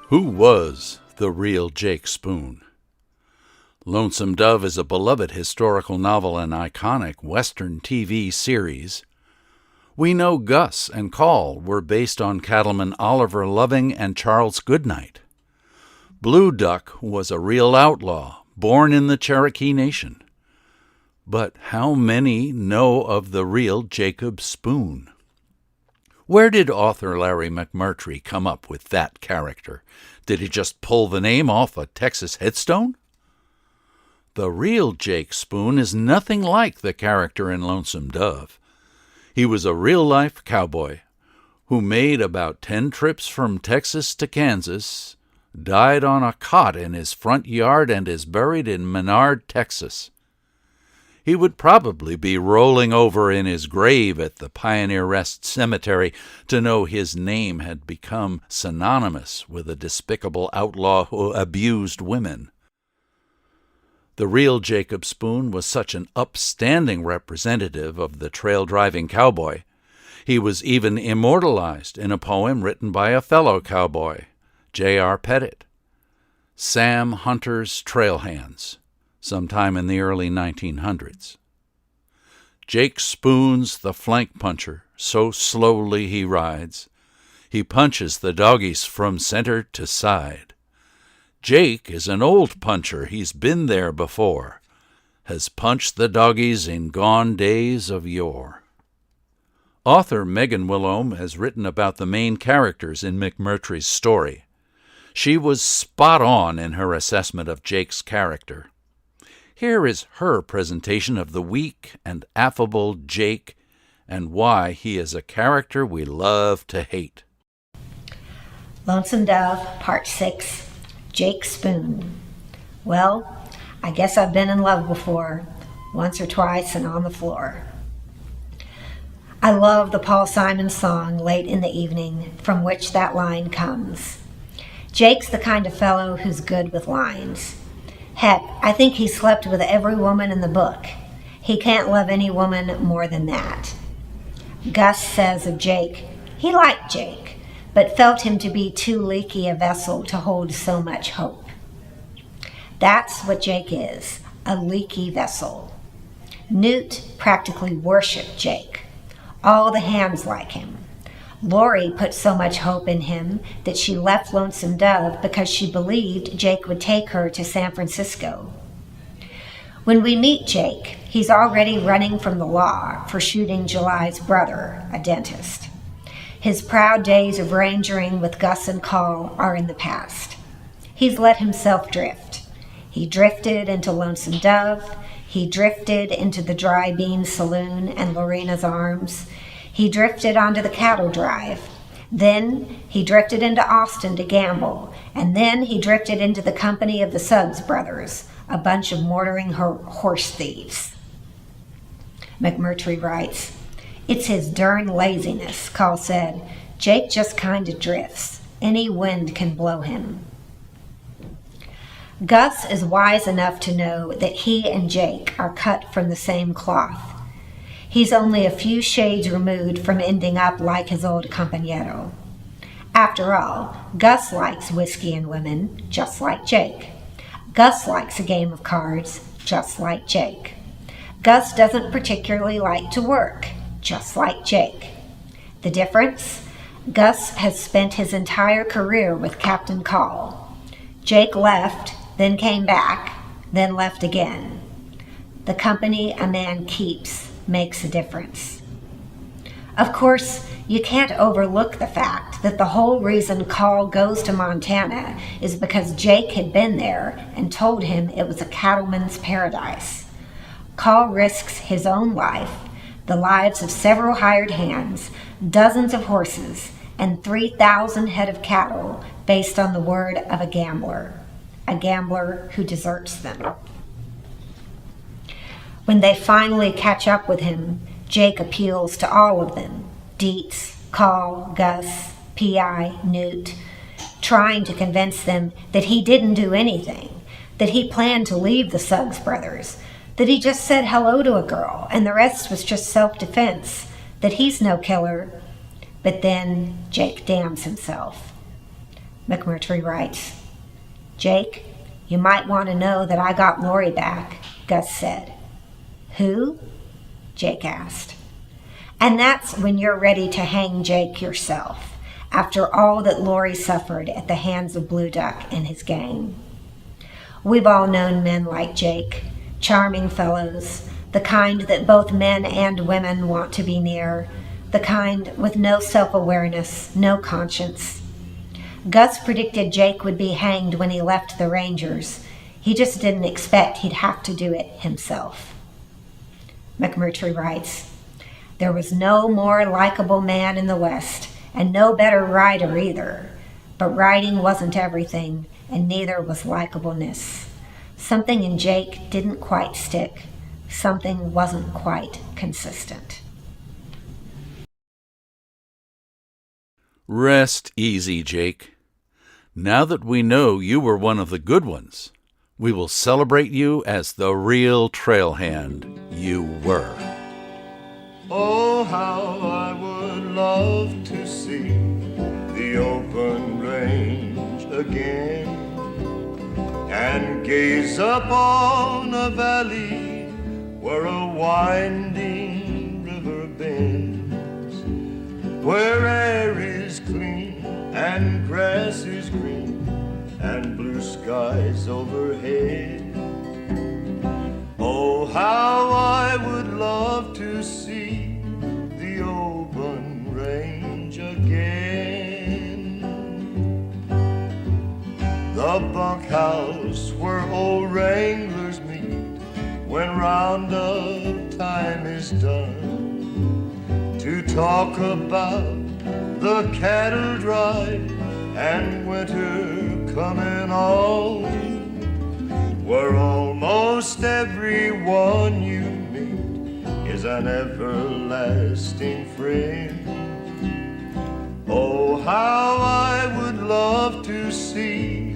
Who was the real Jake Spoon? Lonesome Dove is a beloved historical novel and iconic Western TV series. We know Gus and Call were based on Cattlemen Oliver Loving and Charles Goodnight. Blue Duck was a real outlaw, born in the Cherokee Nation. But how many know of the real Jacob Spoon? Where did author Larry McMurtry come up with that character? Did he just pull the name off a Texas headstone? The real Jake Spoon is nothing like the character in Lonesome Dove. He was a real-life cowboy who made about 10 trips from Texas to Kansas, died on a cot in his front yard, and is buried in Menard, Texas. He would probably be rolling over in his grave at the Pioneer Rest Cemetery to know his name had become synonymous with a despicable outlaw who abused women. The real Jacob Spoon was such an upstanding representative of the trail-driving cowboy. He was even immortalized in a poem written by a fellow cowboy, J.R. Pettitt, Sam Hunter's Trail Hands, sometime in the early 1900s. Jake Spoon's the flank puncher, so slowly he rides. He punches the doggies from center to side. Jake is an old puncher, he's been there before, has punched the doggies in gone days of yore. Author Megan Willome has written about the main characters in McMurtry's story. She was spot on in her assessment of Jake's character. Here is her presentation of the weak and affable Jake and why he is a character we love to hate. Lonesome Dove, Part 6, Jake Spoon. Well, I guess I've been in love before, once or twice and on the floor. I love the Paul Simon song, Late in the Evening, from which that line comes. Jake's the kind of fellow who's good with lines. Heck, I think he slept with every woman in the book. He can't love any woman more than that. Gus says of Jake, he liked Jake, but felt him to be too leaky a vessel to hold so much hope. That's what Jake is, a leaky vessel. Newt practically worshipped Jake. All the hands like him. Lori put so much hope in him that she left Lonesome Dove because she believed Jake would take her to San Francisco. When we meet Jake, he's already running from the law for shooting July's brother, a dentist. His proud days of rangering with Gus and Call are in the past. He's let himself drift. He drifted into Lonesome Dove. He drifted into the Dry Bean Saloon and Lorena's Arms. He drifted onto the cattle drive. Then he drifted into Austin to gamble. And then he drifted into the company of the Suggs brothers, a bunch of mortaring horse thieves. McMurtry writes, "It's his darn laziness," Call said. "Jake just kind of drifts. Any wind can blow him." Gus is wise enough to know that he and Jake are cut from the same cloth. He's only a few shades removed from ending up like his old compañero. After all, Gus likes whiskey and women, just like Jake. Gus likes a game of cards, just like Jake. Gus doesn't particularly like to work, just like Jake. The difference? Gus has spent his entire career with Captain Call. Jake left, then came back, then left again. The company a man keeps makes a difference. Of course, you can't overlook the fact that the whole reason Call goes to Montana is because Jake had been there and told him it was a cattleman's paradise. Call risks his own life, the lives of several hired hands, dozens of horses, and 3,000 head of cattle based on the word of a gambler who deserts them. When they finally catch up with him, Jake appeals to all of them, Dietz, Call, Gus, P.I., Newt, trying to convince them that he didn't do anything, that he planned to leave the Suggs brothers, that he just said hello to a girl and the rest was just self-defense, that he's no killer. But then Jake damns himself. McMurtry writes. Jake, you might want to know that I got Lori back, Gus said. Who? Jake asked. And that's when you're ready to hang Jake yourself, after all that Lori suffered at the hands of Blue Duck and his gang. We've all known men like Jake, charming fellows, the kind that both men and women want to be near, the kind with no self-awareness, no conscience. Gus predicted Jake would be hanged when he left the Rangers. He just didn't expect he'd have to do it himself. McMurtry writes, there was no more likable man in the West, and no better rider either. But riding wasn't everything, and neither was likableness. Something in Jake didn't quite stick. Something wasn't quite consistent. Rest easy, Jake. Now that we know you were one of the good ones, we will celebrate you as the real trailhand you were. Oh, how I would love to see the open range again and gaze upon a valley where a winding river bends, where air is clean and grass is green and blue skies overhead. Oh, how I would love to see the open range again. The bunkhouse where old wranglers meet when roundup time is done, to talk about the cattle drive and winter coming on, where almost everyone you meet is an everlasting friend. Oh, how I would love to see